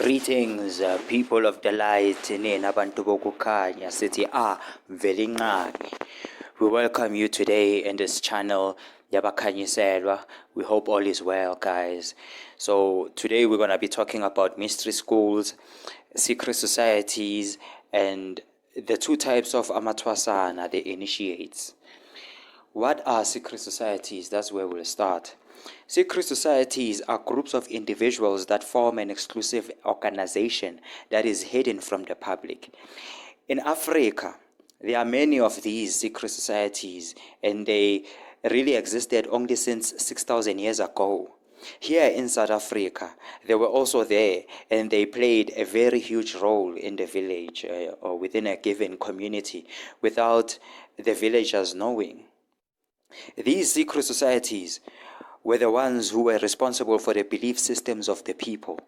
Greetings, people of the light, nina bantu bokukhanya sithi velingani. We welcome you today in this channel yabakhanyiselwa. We hope all is well, guys. So today we're going to be talking about mystery schools, secret societies, and the two types of Amathwasana, the initiates. What are secret societies? That's where we'll start. Secret societies are groups of individuals that form an exclusive organization that is hidden from the public. In Africa, there are many of these secret societies, and they really existed only since 6,000 years ago. Here in South Africa, they were also there, and they played a very huge role in the village or within a given community without the villagers knowing. These secret societies were the ones who were responsible for the belief systems of the people.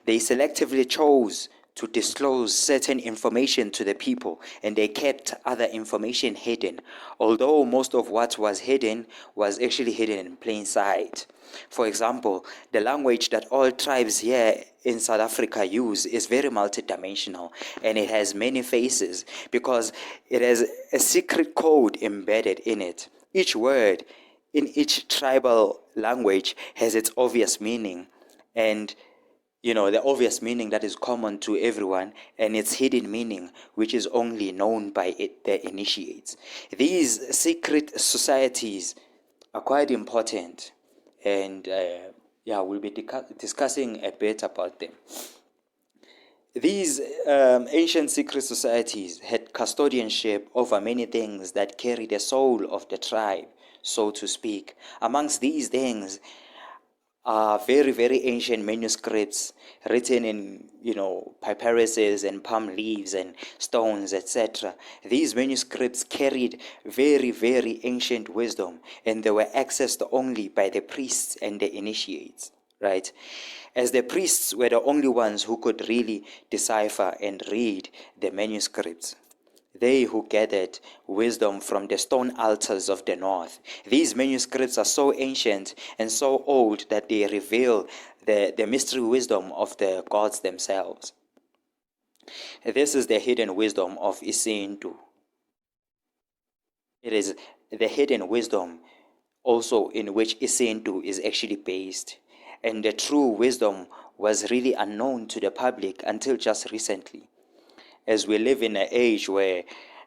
They selectively chose to disclose certain information to the people, and they kept other information hidden, although most of what was hidden was actually hidden in plain sight. For example, the language that all tribes here in South Africa use is very multidimensional, and it has many faces because it has a secret code embedded in it. Each word in each tribal language has its obvious meaning, and the obvious meaning that is common to everyone, and its hidden meaning, which is only known by the initiates. These secret societies are quite important, and we'll be discussing a bit about them. These ancient secret societies had custodianship over many things that carry the soul of the tribe, so to speak. Amongst these things are very, very ancient manuscripts written in, papyruses and palm leaves and stones, etc. These manuscripts carried very, very ancient wisdom, and they were accessed only by the priests and the initiates, right? As the priests were the only ones who could really decipher and read the manuscripts. They who gathered wisdom from the stone altars of the north. These manuscripts are so ancient and so old that they reveal the mystery wisdom of the gods themselves. This is the hidden wisdom of Isintu. It is the hidden wisdom also in which Isintu is actually based. And the true wisdom was really unknown to the public until just recently. As we live in an age where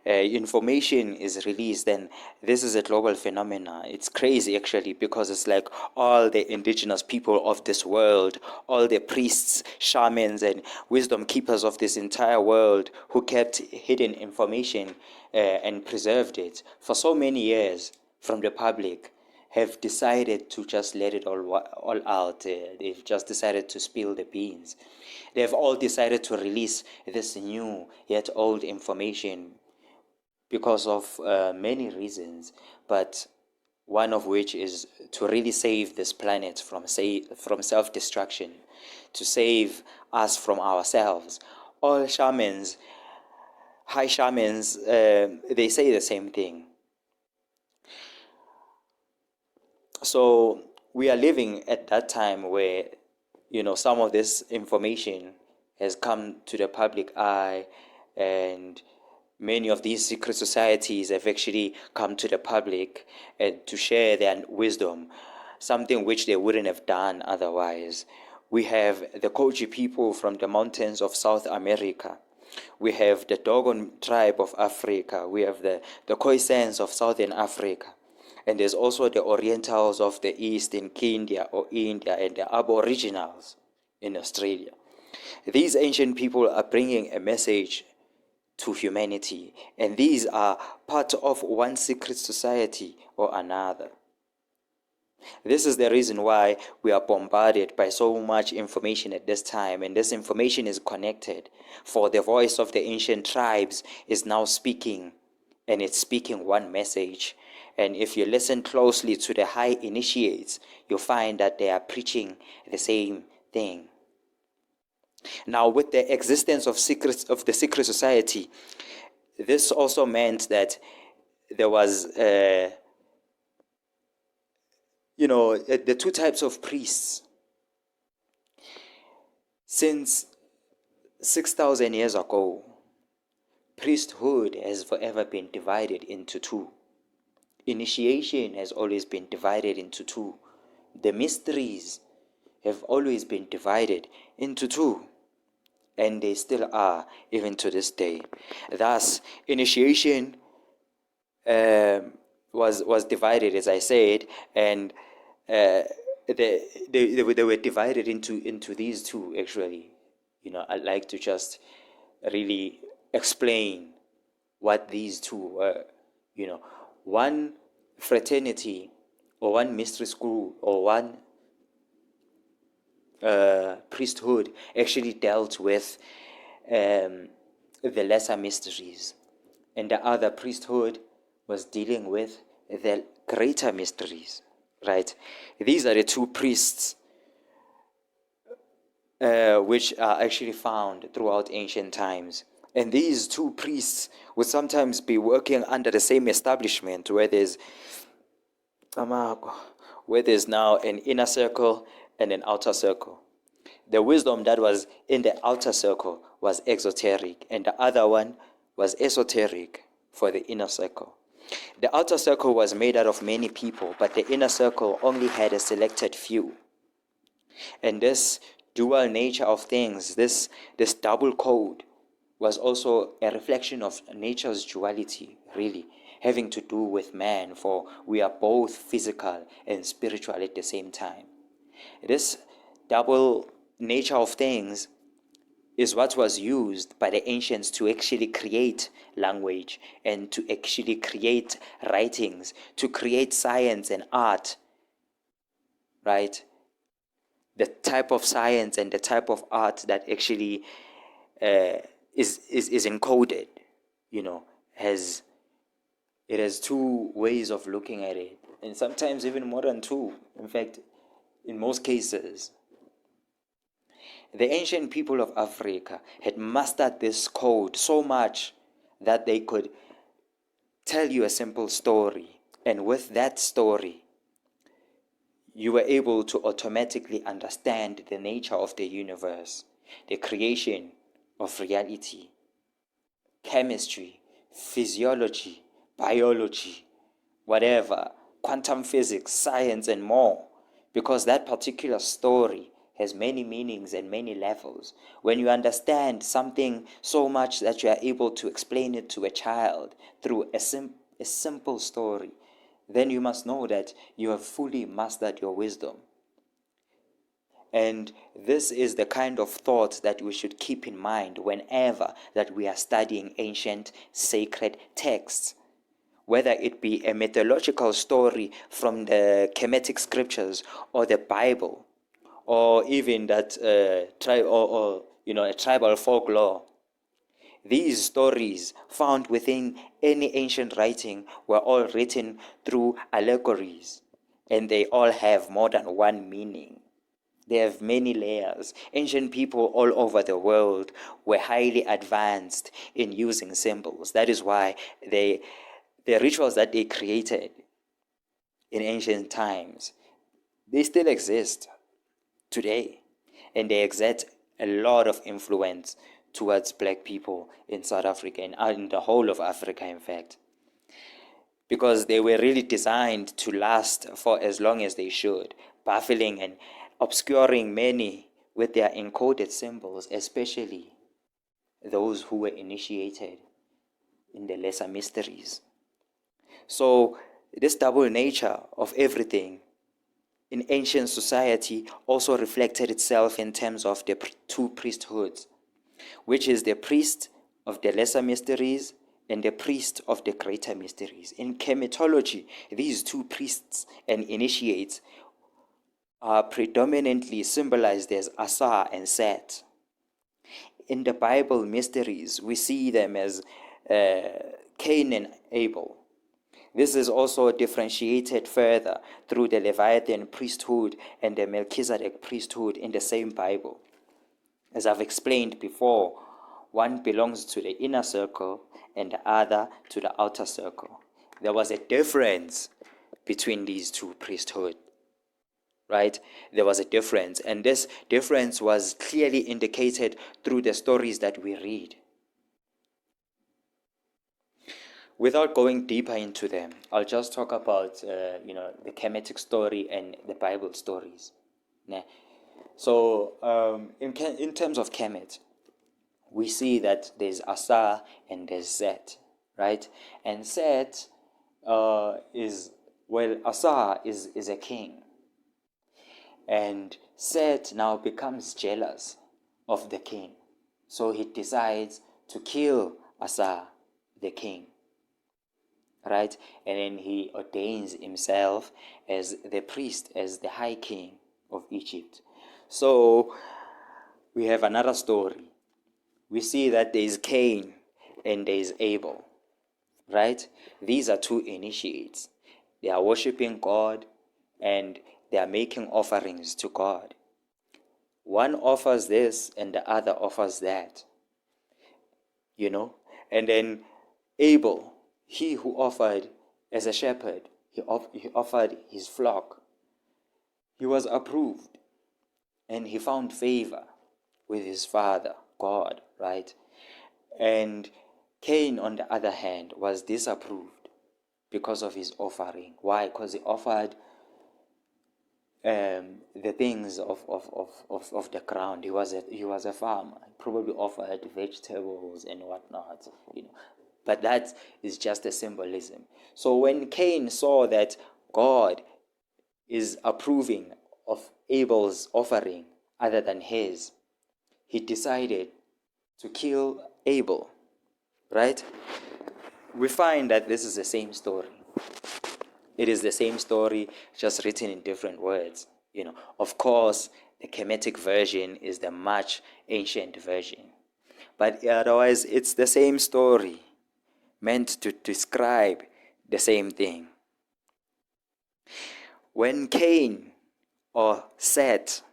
information is released, and this is a global phenomenon. It's crazy actually, because it's like all the indigenous people of this world, all the priests, shamans, and wisdom keepers of this entire world who kept hidden information and preserved it for so many years from the public, have decided to just let it all out. They've just decided to spill the beans. They've all decided to release this new yet old information because of many reasons, but one of which is to really save this planet from self-destruction, to save us from ourselves. All shamans, high shamans, they say the same thing. So we are living at that time where, some of this information has come to the public eye, and many of these secret societies have actually come to the public and to share their wisdom, something which they wouldn't have done otherwise. We have the Koji people from the mountains of South America. We have the Dogon tribe of Africa. We have the Khoisans of Southern Africa. And there's also the Orientals of the East in India, and the Aboriginals in Australia. These ancient people are bringing a message to humanity, and these are part of one secret society or another. This is the reason why we are bombarded by so much information at this time, and this information is connected. For the voice of the ancient tribes is now speaking, and it's speaking one message. And if you listen closely to the high initiates, you'll find that they are preaching the same thing. Now, with the existence of the secret society, this also meant that there was, the two types of priests. Since 6,000 years ago, priesthood has forever been divided into two. Initiation has always been divided into two. The mysteries have always been divided into two, and they still are even to this day. Thus, initiation was divided, as I said, and they were divided into these two, actually. I'd like to just really explain what these two were. One fraternity or one mystery school or one priesthood actually dealt with the lesser mysteries, and the other priesthood was dealing with the greater mysteries, right? These are the two priests which are actually found throughout ancient times. And these two priests would sometimes be working under the same establishment where there's now an inner circle and an outer circle. The wisdom that was in the outer circle was exoteric, and the other one was esoteric for the inner circle. The outer circle was made out of many people, but the inner circle only had a selected few. And this dual nature of things, this double code, was also a reflection of nature's duality, really, having to do with man, for we are both physical and spiritual at the same time. This double nature of things is what was used by the ancients to actually create language and to actually create writings, to create science and art, right? The type of science and the type of art that actually is encoded, has two ways of looking at it, and sometimes even more than two. In fact, in most cases, the ancient people of Africa had mastered this code so much that they could tell you a simple story, and with that story, you were able to automatically understand the nature of the universe, the creation of reality, chemistry, physiology, biology, whatever, quantum physics, science, and more, because that particular story has many meanings and many levels. When you understand something so much that you are able to explain it to a child through a simple story, then you must know that you have fully mastered your wisdom. And this is the kind of thought that we should keep in mind whenever that we are studying ancient sacred texts, whether it be a mythological story from the Kemetic scriptures or the Bible, or even that a tribal folklore. These stories found within any ancient writing were all written through allegories, and they all have more than one meaning. They have many layers. Ancient people all over the world were highly advanced in using symbols. That is why the rituals that they created in ancient times, they still exist today, and they exert a lot of influence towards Black people in South Africa and in the whole of Africa, in fact, because they were really designed to last for as long as they should, baffling and obscuring many with their encoded symbols, especially those who were initiated in the lesser mysteries. So this double nature of everything in ancient society also reflected itself in terms of the two priesthoods, which is the priest of the lesser mysteries and the priest of the greater mysteries. In chematology, these two priests and initiates are predominantly symbolized as Asa and Set. In the Bible mysteries, we see them as Cain and Abel. This is also differentiated further through the Leviathan priesthood and the Melchizedek priesthood in the same Bible. As I've explained before, one belongs to the inner circle and the other to the outer circle. There was a difference between these two priesthoods. right? There was a difference, and this difference was clearly indicated through the stories that we read. Without going deeper into them, I'll just talk about the Kemetic story and the Bible stories. Nah. So in terms of Kemet, we see that there's Asa and there's Set, right? And Set Asa is a king, and Set now becomes jealous of the king, so he decides to kill Asa, the king. Right? And then he ordains himself as the priest, as the high king of Egypt. So we have another story. We see that there is Cain and there is Abel. Right? These are two initiates. They are worshiping God and they are making offerings to God. One offers this and the other offers that. And then Abel, he who offered as a shepherd, he offered his flock. He was approved and he found favor with his father, God, right? And Cain, on the other hand, was disapproved because of his offering. Why? Because he offered the things of the ground. He was a farmer. He probably offered vegetables and whatnot, But that is just a symbolism. So when Cain saw that God is approving of Abel's offering other than his, he decided to kill Abel, right? We find that this is the same story. It is the same story, just written in different words. Of course, the Kemetic version is the much ancient version. But otherwise, it's the same story, meant to describe the same thing. When Cain, or Seth,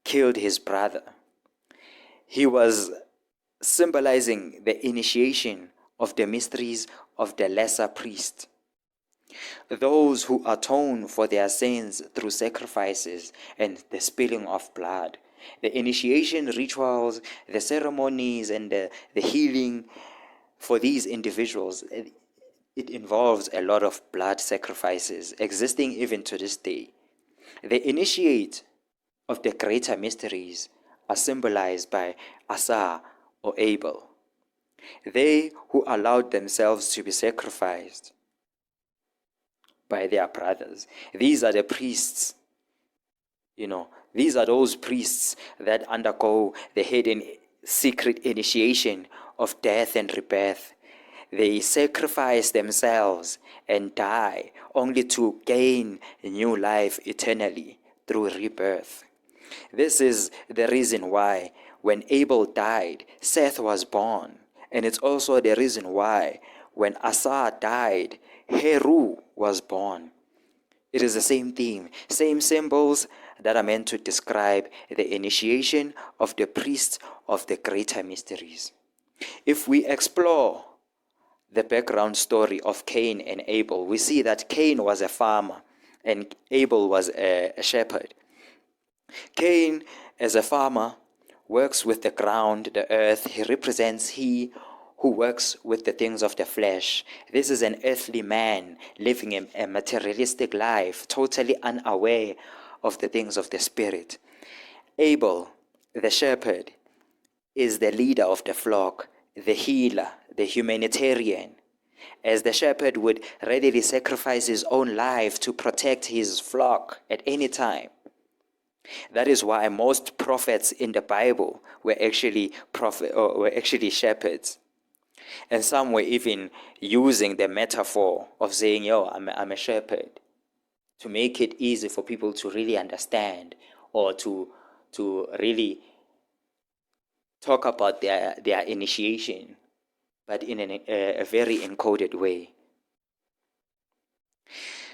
killed his brother, he was symbolizing the initiation of the mysteries of the lesser priest. Those who atone for their sins through sacrifices and the spilling of blood. The initiation rituals, the ceremonies, and the healing for these individuals, it involves a lot of blood sacrifices, existing even to this day. The initiate of the greater mysteries are symbolized by Asa or Abel. They who allowed themselves to be sacrificed by their brothers. These are the priests. These are those priests that undergo the hidden secret initiation of death and rebirth. They sacrifice themselves and die only to gain new life eternally through rebirth. This is the reason why when Abel died, Seth was born. And it's also the reason why when Asa died, Heru was born. It is the same theme, same symbols that are meant to describe the initiation of the priests of the greater mysteries. If we explore the background story of Cain and Abel, we see that Cain was a farmer and Abel was a shepherd. Cain, as a farmer, works with the ground, the earth. He represents he who works with the things of the flesh. This is an earthly man living a materialistic life, totally unaware of the things of the spirit. Abel, the shepherd, is the leader of the flock, the healer, the humanitarian. As the shepherd would readily sacrifice his own life to protect his flock at any time. That is why most prophets in the Bible were actually shepherds. And some were even using the metaphor of saying, I'm a shepherd, to make it easy for people to really understand or to really talk about their initiation, but in a very encoded way.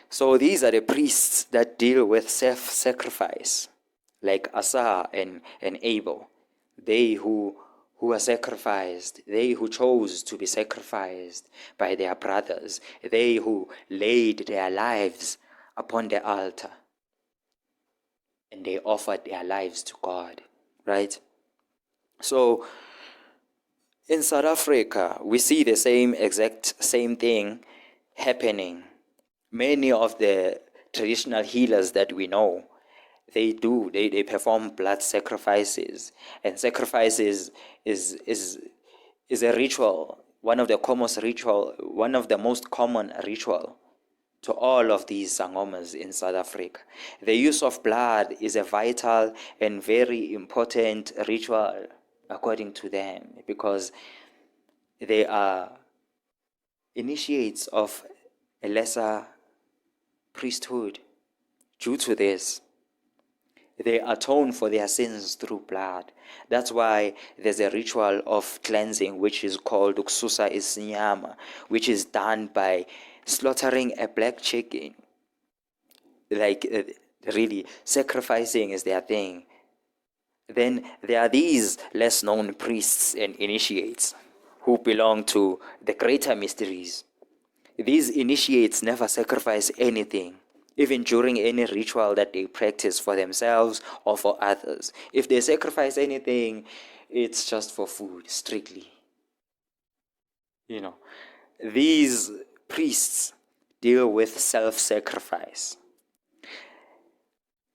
So these are the priests that deal with self-sacrifice, like Asa and Abel. They who are sacrificed, they who chose to be sacrificed by their brothers, they who laid their lives upon the altar. and they offered their lives to God, right? So in South Africa, we see the same thing happening. Many of the traditional healers that we know, they perform blood sacrifices, and sacrifices is a ritual, one of the most common ritual to all of these sangomas in South Africa. The use of blood is a vital and very important ritual according to them, because they are initiates of a lesser priesthood. Due to this, they atone for their sins through blood. That's why there's a ritual of cleansing which is called ukususa isinyama, which is done by slaughtering a black chicken. Really, sacrificing is their thing. Then there are these less known priests and initiates who belong to the greater mysteries. These initiates never sacrifice anything, even during any ritual that they practice for themselves or for others. If they sacrifice anything, it's just for food, strictly. These priests deal with self-sacrifice.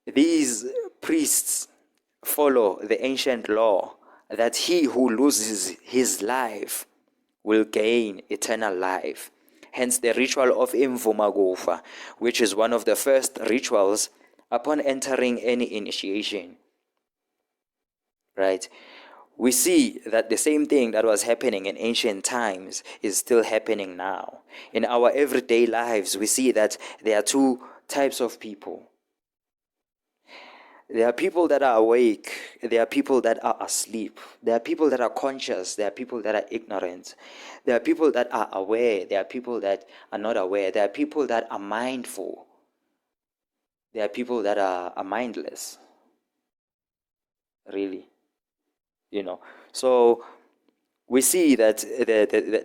These priests follow the ancient law that he who loses his life will gain eternal life. Hence the ritual of imvumakufa, which is one of the first rituals upon entering any initiation. Right? We see that the same thing that was happening in ancient times is still happening now. In our everyday lives, we see that there are two types of people. There are people that are awake, there are people that are asleep, there are people that are conscious, there are people that are ignorant, there are people that are aware, there are people that are not aware, there are people that are mindful, there are people that are mindless, really. So we see that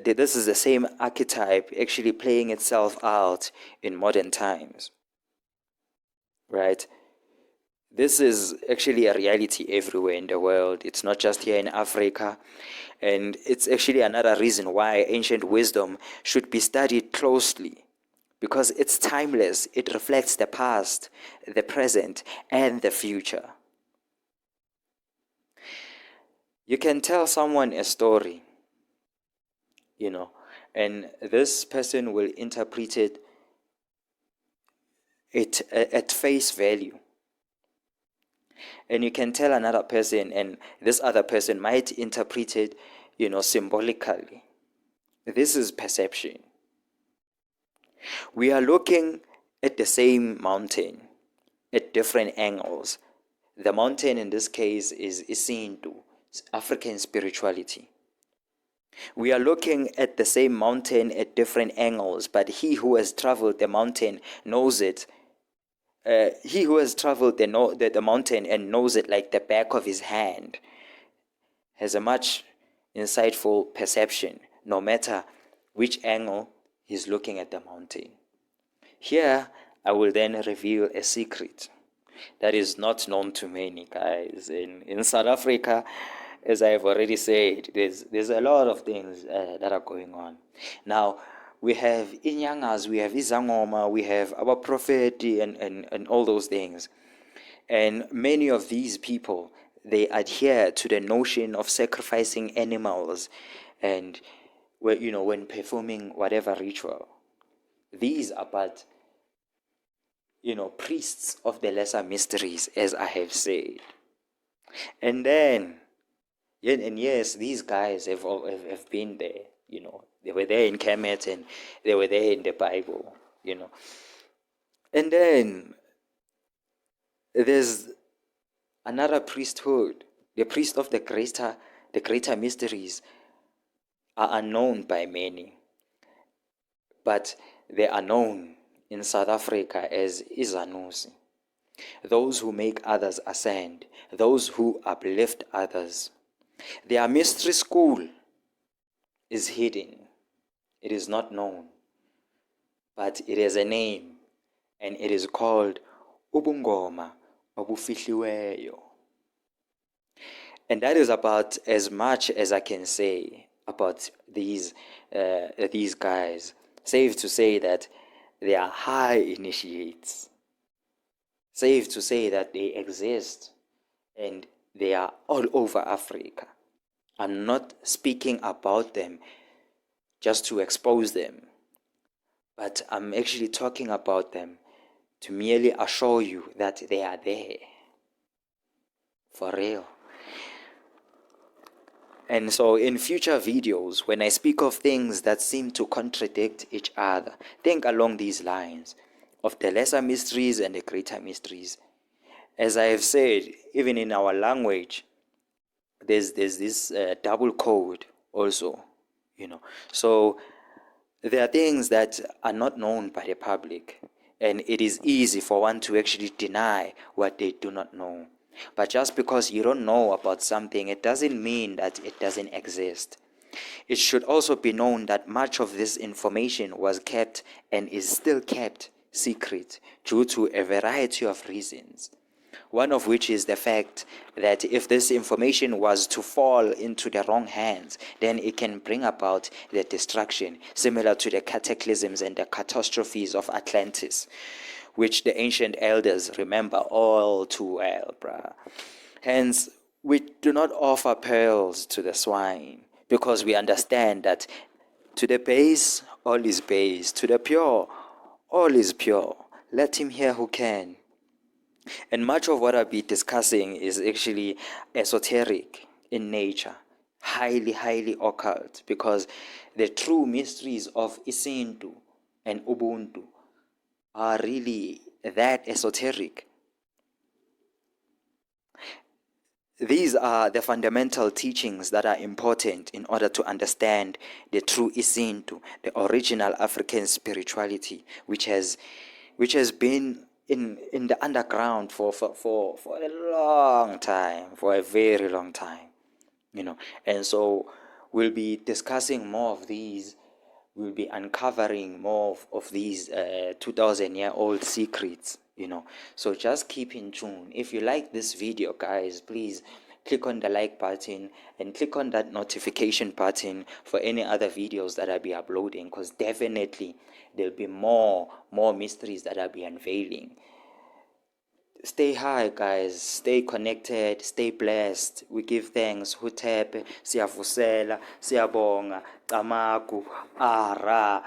this is the same archetype actually playing itself out in modern times, right? This is actually a reality everywhere in the world. It's not just here in Africa. And it's actually another reason why ancient wisdom should be studied closely, because it's timeless. It reflects the past, the present, and the future. You can tell someone a story, and this person will interpret it at face value. And you can tell another person, and this other person might interpret it, symbolically. This is perception. We are looking at the same mountain at different angles. The mountain in this case is Isintu, African spirituality. We are looking at the same mountain at different angles, but he who has traveled the mountain knows it. He who has traveled the mountain and knows it like the back of his hand has a much insightful perception, no matter which angle he's looking at the mountain. Here, I will then reveal a secret that is not known to many, guys. In South Africa, as I have already said, there's a lot of things that are going on. Now, we have Inyangas, we have Izangoma, we have our prophet and all those things. And many of these people, they adhere to the notion of sacrificing animals and, when performing whatever ritual. These are but, priests of the lesser mysteries, as I have said. And then, and yes, these guys have been there, They were there in Kemet and they were there in the Bible, And then there's another priesthood. The priest of the greater mysteries are unknown by many, but they are known in South Africa as Izanusi. Those who make others ascend, those who uplift others. Their mystery school is hidden. It is not known, but it has a name, and it is called Ubungoma, obufihliweyo. And that is about as much as I can say about these guys. Safe to say that they are high initiates. Safe to say that they exist and they are all over Africa. I'm not speaking about them just to expose them, but I'm actually talking about them to merely assure you that they are there. For real. And so in future videos, when I speak of things that seem to contradict each other, think along these lines of the lesser mysteries and the greater mysteries. As I have said, even in our language, there's this double code also, So there are things that are not known by the public, and it is easy for one to actually deny what they do not know. But just because you don't know about something, it doesn't mean that it doesn't exist. It should also be known that much of this information was kept and is still kept secret due to a variety of reasons. One of which is the fact that if this information was to fall into the wrong hands, then it can bring about the destruction, similar to the cataclysms and the catastrophes of Atlantis, which the ancient elders remember all too well, bruh. Hence, we do not offer pearls to the swine, because we understand that to the base, all is base. To the pure, all is pure. Let him hear who can. And much of what I'll be discussing is actually esoteric in nature, highly, highly occult, because the true mysteries of Isintu and Ubuntu are really that esoteric. These are the fundamental teachings that are important in order to understand the true Isintu, the original African spirituality, which has been in the underground for a long time, for a very long time, And so we'll be discussing more of these. We'll be uncovering more of these 2,000-year-old secrets, So just keep in tune. If you like this video, guys, please click on the like button and click on that notification button for any other videos that I'll be uploading, because definitely there'll be more mysteries that I'll be unveiling. Stay high, guys. Stay connected. Stay blessed. We give thanks. Hutepe, siyavusela, siyabonga, tamaku, ara.